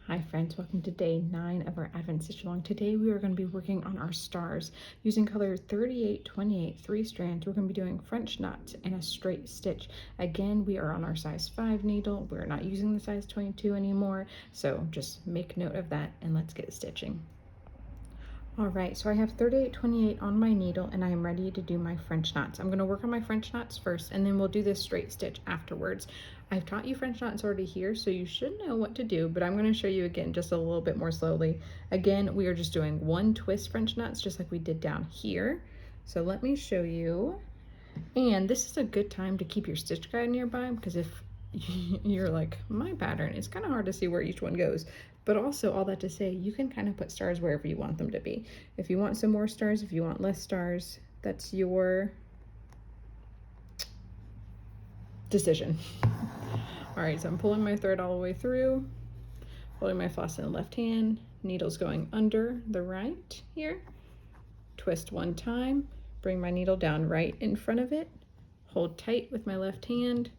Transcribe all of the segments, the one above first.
Hi friends, welcome to day 9 of our Advent Stitch Along. Today we are going to be working on our stars using color 38, 28, 3 strands. We're going to be doing French knots and a straight stitch. Again, we are on our size 5 needle. We're not using the size 22 anymore, so just make note of that and let's get stitching. Alright, so I have 38, 28 on my needle and I am ready to do my French knots. I'm going to work on my French knots first and then we'll do this straight stitch afterwards. I've taught you French knots already here, so you should know what to do, but I'm going to show you again just a little bit more slowly. Again, we are just doing one twist French knots just like we did down here. So let me show you. And this is a good time to keep your stitch guide nearby because if you're like, my pattern, it's kind of hard to see where each one goes. But also, all that to say, you can kind of put stars wherever you want them to be. If you want some more stars, if you want less stars, that's your decision. All right, so I'm pulling my thread all the way through, holding my floss in the left hand, needle's going under the right here, twist one time, bring my needle down right in front of it, hold tight with my left hand,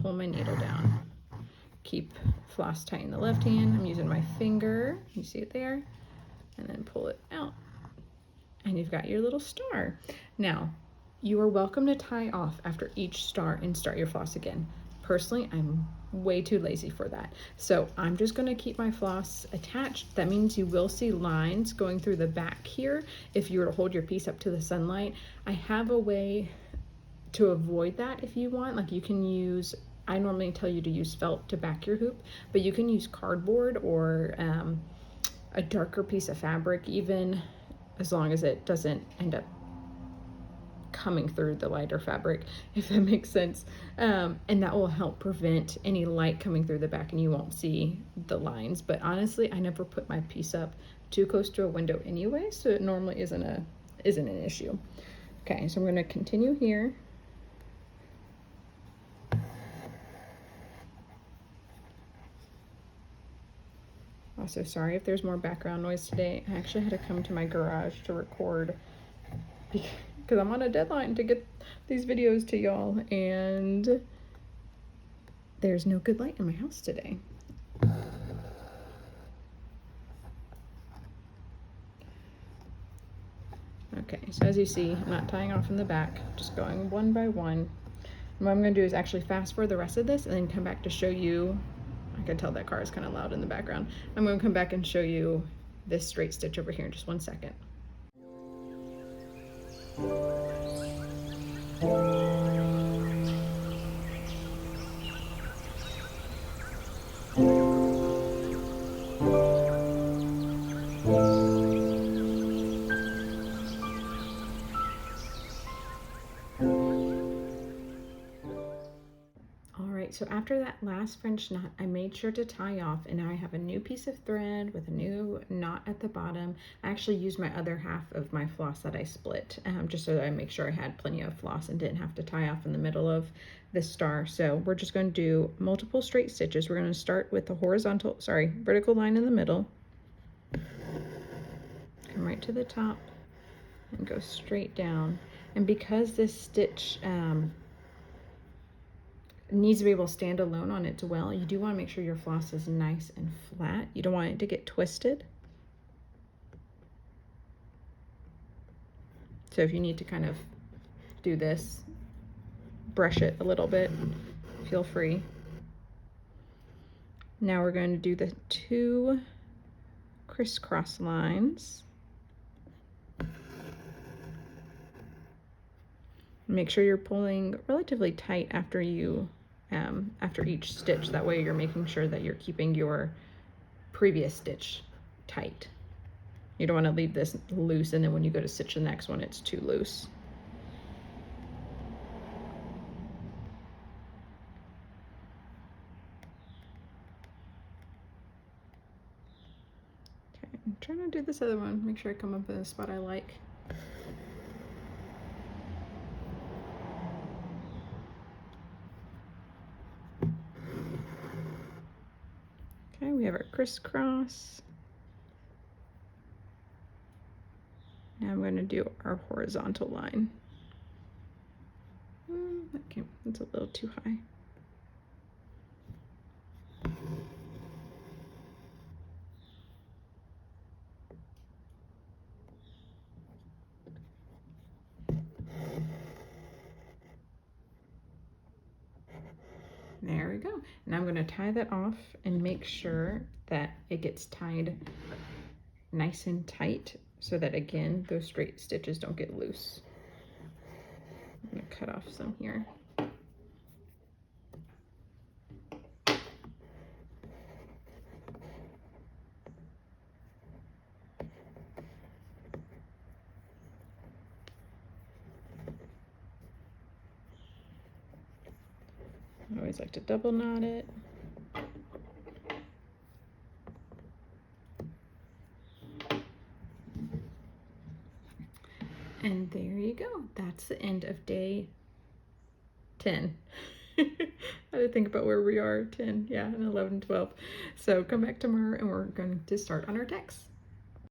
pull my needle down. Keep floss tight in the left hand. I'm using my finger, you see it there, and then pull it out. And you've got your little star. Now, you are welcome to tie off after each star and start your floss again. Personally, I'm way too lazy for that. So I'm just gonna keep my floss attached. That means you will see lines going through the back here if you were to hold your piece up to the sunlight. I have a way to avoid that if you want. Like you can use, I normally tell you to use felt to back your hoop, but you can use cardboard or a darker piece of fabric even, as long as it doesn't end up coming through the lighter fabric, if that makes sense. And that will help prevent any light coming through the back and you won't see the lines. But honestly, I never put my piece up too close to a window anyway, so it normally isn't an issue. Okay, so I'm going to continue here. Also, sorry if there's more background noise today. I actually had to come to my garage to record because I'm on a deadline to get these videos to y'all, and there's no good light in my house today. Okay, so as you see, I'm not tying off in the back, just going one by one. And what I'm going to do is actually fast forward the rest of this and then come back to show you. I can tell that car is kind of loud in the background. I'm going to come back and show you this straight stitch over here in just 1 second. So after that last French knot, I made sure to tie off, and now I have a new piece of thread with a new knot at the bottom. I actually used my other half of my floss that I split, just so that I make sure I had plenty of floss and didn't have to tie off in the middle of this star. So we're just going to do multiple straight stitches. We're going to start with the vertical line in the middle, come right to the top and go straight down. And because this stitch needs to be able to stand alone on its well, you do want to make sure your floss is nice and flat. You don't want it to get twisted. So if you need to kind of do this, brush it a little bit, feel free. Now we're going to do the 2 crisscross lines. Make sure you're pulling relatively tight after each stitch. That way you're making sure that you're keeping your previous stitch tight. You don't want to leave this loose and then when you go to stitch the next one, it's too loose. Okay, I'm trying to do this other one. Make sure I come up in a spot I like. Okay, we have our crisscross. Now I'm going to do our horizontal line. That's a little too high. There we go. And I'm going to tie that off and make sure that it gets tied nice and tight so that, again, those straight stitches don't get loose. I'm going to cut off some here. I always like to double knot it. And there you go. That's the end of day 10. I had to think about where we are, 10, yeah, and 11, 12. So come back tomorrow and we're going to start on our text.